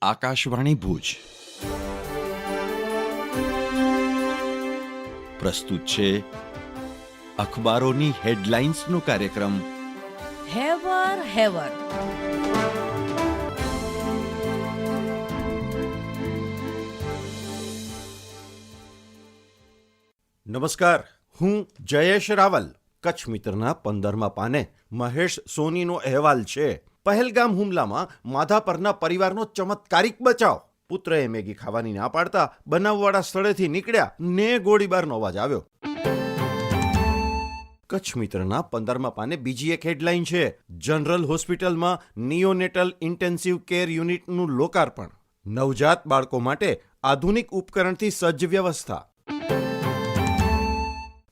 આકાશવાણી ભુજ પ્રસ્તુત છે અખબારોની હેડલાઇન્સનો કાર્યક્રમ હેવર હેવર. નમસ્કાર, હું જયેશ રાવલ. કચ્છ મિત્રના 15મા પાને મહેશ સોનીનો અહેવાલ છે. પહેલગામ હુમલામાં માધાપરના પરિવારનો ચમત્કારિક બચાવ. પુત્રએ મેગી ખાવાની ના પાડતા બનાવવાળા સ્થળેથી નીકળ્યા ને ગોળીબારનો અવાજ આવ્યો. કચ્છ મિત્રના 15મા પાને બીજી એક હેડલાઇન છે. જનરલ હોસ્પિટલમાં નિયોનેટલ ઇન્ટેન્સિવ કેર યુનિટનું લોકાર્પણ. નવજાત બાળકો માટે આધુનિક ઉપકરણથી સજ્જ વ્યવસ્થા.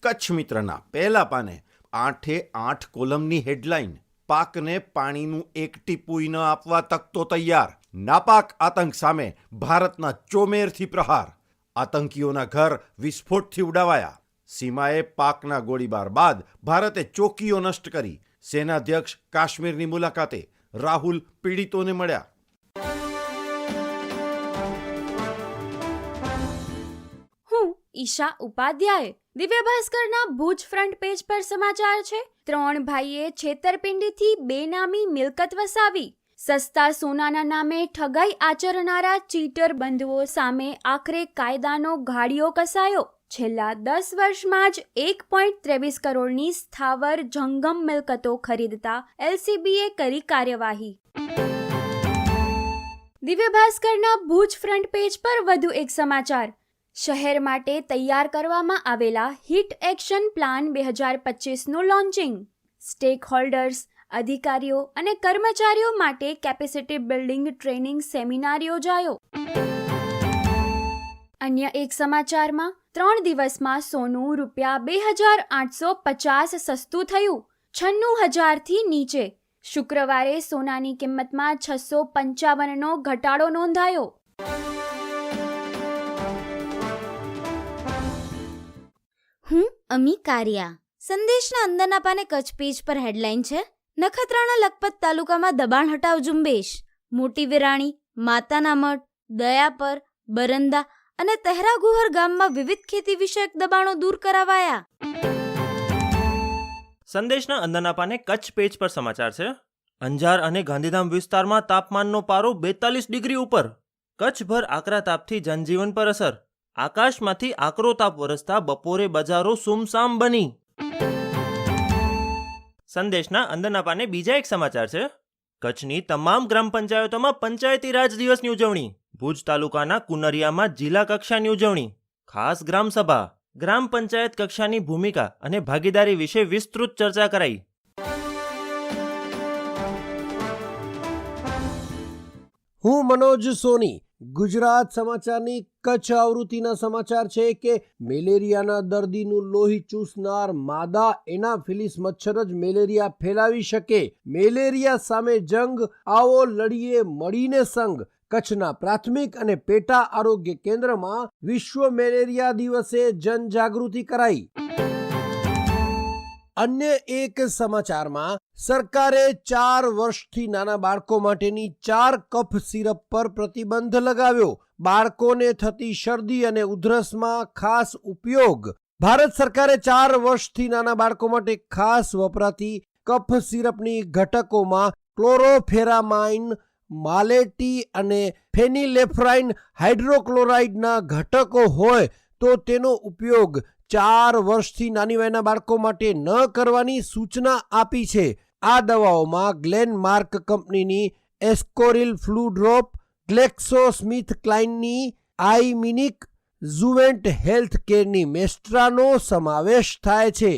કચ્છ મિત્રના પહેલા પાને 8 કોલમની હેડલાઇન. પાકને પાણીનું એક ટીપું ન આપવા તકતો તૈયાર. નાપાક આતંક સામે ભારતના ચોમેરથી પ્રહાર. આતંકીઓના ઘર વિસ્ફોટથી ઉડાવાયા. સીમાએ પાકના ગોળીબાર બાદ ભારતે ચોકીઓ નષ્ટ કરી. સેનાધ્યક્ષ કાશ્મીરની મુલાકાતે. રાહુલ પીડિતોને મળ્યા. હું ઈશા ઉપાધ્યાય. દિવ્ય ભાસ્કરના ભુજ ફ્રન્ટ પેજ પર સમાચાર છે. 3 ભાઈએ છેતરપિંડીથી બેનામી મિલકત વસાવી. સસ્તા સોનાના નામે ઠગાઈ આચરનારા ચીટર બંધુઓ સામે આખરે કાયદાનો ઘાડિયો કસાયો. છેલ્લા 10 વર્ષમાં જ 1.23 કરોડની સ્થાવર જંગમ મિલકતો ખરીદતા એલસીબીએ કરી કાર્યવાહી. દિવ્ય ભાસ્કરના ભુજ ફ્રન્ટ પેજ પર વધુ એક સમાચાર. શહેર માટે તૈયાર કરવામાં આવેલા હિટ એક્શન પ્લાન 2025નું લોન્ચિંગ. સ્ટેક હોલ્ડર્સ, અધિકારીઓ અને કર્મચારીઓ માટે કેપેસિટી બિલ્ડિંગ ટ્રેનિંગ સેમિનાર યોજાયો. અન્ય એક સમાચારમાં 3 દિવસમાં સોનું ₹2,850 સસ્તું થયું. 96,000થી નીચે. શુક્રવારે સોનાની કિંમતમાં 655નો ઘટાડો નોંધાયો. હું અમી કારિયા. સંદેશના અંદરના પાને કચ્છ પેજ પર હેડલાઇન છે: નખત્રાણા લખપત તાલુકામાં દબાણ હટાવ ઝુંબેશ. મોટી વિરાણી, માતાના મઢ, દયાપર, બરંદા અને તહેરાગુહર ગામમાં વિવિધ ખેતી વિષયક દબાણો દૂર કરાવાયા. સંદેશના અંદરના પાને કચ્છ પેજ પર સમાચાર છે. અંજાર અને ગાંધીધામ વિસ્તારમાં તાપમાનનો પારો 42 ડિગ્રી ઉપર. કચ્છભર આકરા તાપથી જનજીવન પર અસર. આકાશમાંથી આકરો તાપ વરસતા બપોરે બજારો સુમસામ બની. સંદેશના અંદરના પાને બીજા એક સમાચાર છે. કચ્છની તમામ ગ્રામ પંચાયતોમાં પંચાયતી રાજ દિવસની ઉજવણી. ભુજ તાલુકાના કુનરિયામાં જિલ્લા કક્ષાની ઉજવણી. ખાસ ગ્રામ સભા. ગ્રામ પંચાયત કક્ષાની ભૂમિકા અને ભાગીદારી વિશે વિસ્તૃત ચર્ચા કરાઈ. હું મનોજ સોની. ગુજરાત સમાચારની કચ્છ આવૃત્તિના સમાચાર છે કે મેલેરિયાના દર્દીનું લોહી ચૂસનાર માદા એનાફિલિસ મચ્છર જ મેલેરિયા ફેલાવી શકે. મેલેરિયા સામે જંગ, આવો લડીએ મળીને સંગ. કચ્છના પ્રાથમિક અને પેટા આરોગ્ય કેન્દ્રમાં વિશ્વ મેલેરિયા દિવસે જનજાગૃતિ કરાઈ. અન્ય એક સમાચારમાં સરકારે 4 વર્ષથી નાના બાળકો માટેની 4 કફ સિરપ પર પ્રતિબંધ લગાવ્યો. બાળકોને થતી શરદી અને ઉધરસમાં ખાસ ઉપયોગ. ભારત સરકારે 4 વર્ષથી નાના બાળકો માટે ખાસ વપરાતી કફ સિરપની ઘટકોમાં ક્લોરોફેરામાઇન, માલેટી અને ફેનિલેફ્રાઇન હાઇડ્રોક્લોરાઇડના ઘટકો હોય તો તેનો ઉપયોગ 4 વર્ષથી નાની વયના બાળકો માટે ન કરવાની સૂચના આપી છે. આ દવાઓમાં ગ્લેનમાર્ક કંપનીની એસ્કોરિલ ફ્લુ ડ્રોપ, ગ્લેક્સોસ્મિથક્લાઇનની આઇમિનિક, ઝુવેન્ટ હેલ્થ કેરની મેસ્ટ્રાનો સમાવેશ થાય છે.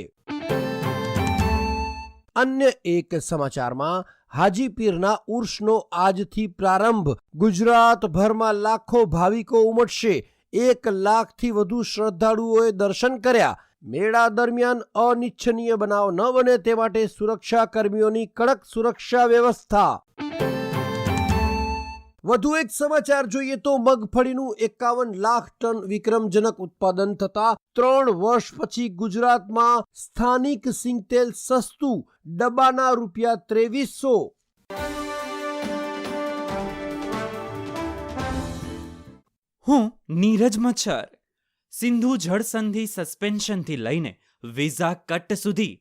અન્ય એક સમાચારમાં હાજીપીરના ઉર્ષનો આજથી પ્રારંભ. ગુજરાતભરમાં લાખો ભાવિકો ઉમટશે. 1 લાખથી વધુ શ્રદ્ધાળુઓએ દર્શન કર્યા. મેળા દરમિયાન અનિચ્છનીય બનાવ ન બને તે માટે સુરક્ષા કર્મીઓની કડક સુરક્ષા વ્યવસ્થા. વધુ એક સમાચાર જોઈએ તો મગફળીનું 51 લાખ ટન વિક્રમજનક ઉત્પાદન થતા 3 વર્ષ પછી ગુજરાતમાં સ્થાનિક સિંગતેલ સસ્તું. ડબ્બાના ₹2300. હું નીરજ મચ્છર. સિંધુ જળસંધિ સસ્પેન્શનથી લઈને વિઝા કટ સુધી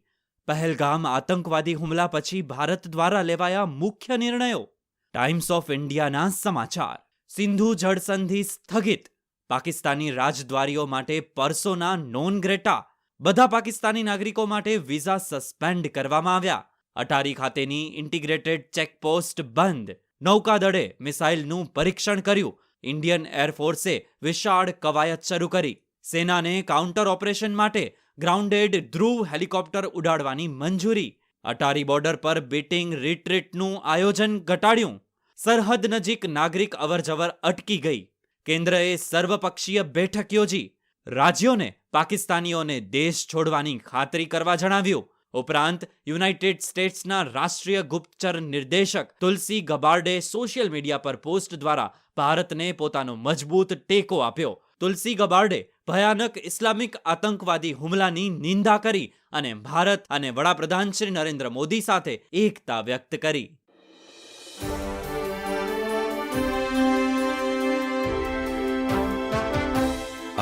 પહેલગામ આતંકવાદી હુમલા પછી ભારત દ્વારા લેવાયા મુખ્ય નિર્ણયો. ટાઈમ્સ ઓફ ઇન્ડિયાના સમાચાર. સિંધુ જળસંધિ સ્થગિત. પાકિસ્તાની રાજદ્વારીઓ માટે પરસોના નોન ગ્રેટા. બધા પાકિસ્તાની નાગરિકો માટે વિઝા સસ્પેન્ડ કરવામાં આવ્યા. અટારી ખાતેની ઇન્ટિગ્રેટેડ ચેકપોસ્ટ બંધ. નૌકાદળે મિસાઇલનું પરીક્ષણ કર્યું. ઇન્ડિયન એરફોર્સે વિશાળ કવાયત શરૂ કરી. સેનાને કાઉન્ટર ઓપરેશન માટે ગ્રાઉન્ડેડ ધ્રુવ હેલિકોપ્ટર ઉડાડવાની મંજૂરી. અટારી બોર્ડર પર બીટિંગ રિટ્રીટનું આયોજન ઘટાડ્યું. સરહદ નજીક નાગરિક અવરજવર અટકી ગઈ. કેન્દ્રએ સર્વપક્ષીય બેઠક યોજી. રાજ્યોને પાકિસ્તાનીઓને દેશ છોડવાની ખાતરી કરવા જણાવ્યું. ઉપરાંત યુનાઇટેડ સ્ટેટ્સના રાષ્ટ્રીય ગુપ્તચર નિર્દેશક તુલસી ગબાર્ડે સોશિયલ મીડિયા પર પોસ્ટ દ્વારા ભારતને પોતાનો મજબૂત ટેકો આપ્યો. તુલસી ગબાર્ડે ભયાનક ઇસ્લામિક આતંકવાદી હુમલાની નિંદા કરી અને ભારત અને વડાપ્રધાન શ્રી નરેન્દ્ર મોદી સાથે એકતા વ્યક્ત કરી.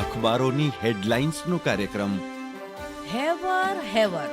અખબારોની હેડલાઇન્સનો કાર્યક્રમ હેવર હેવર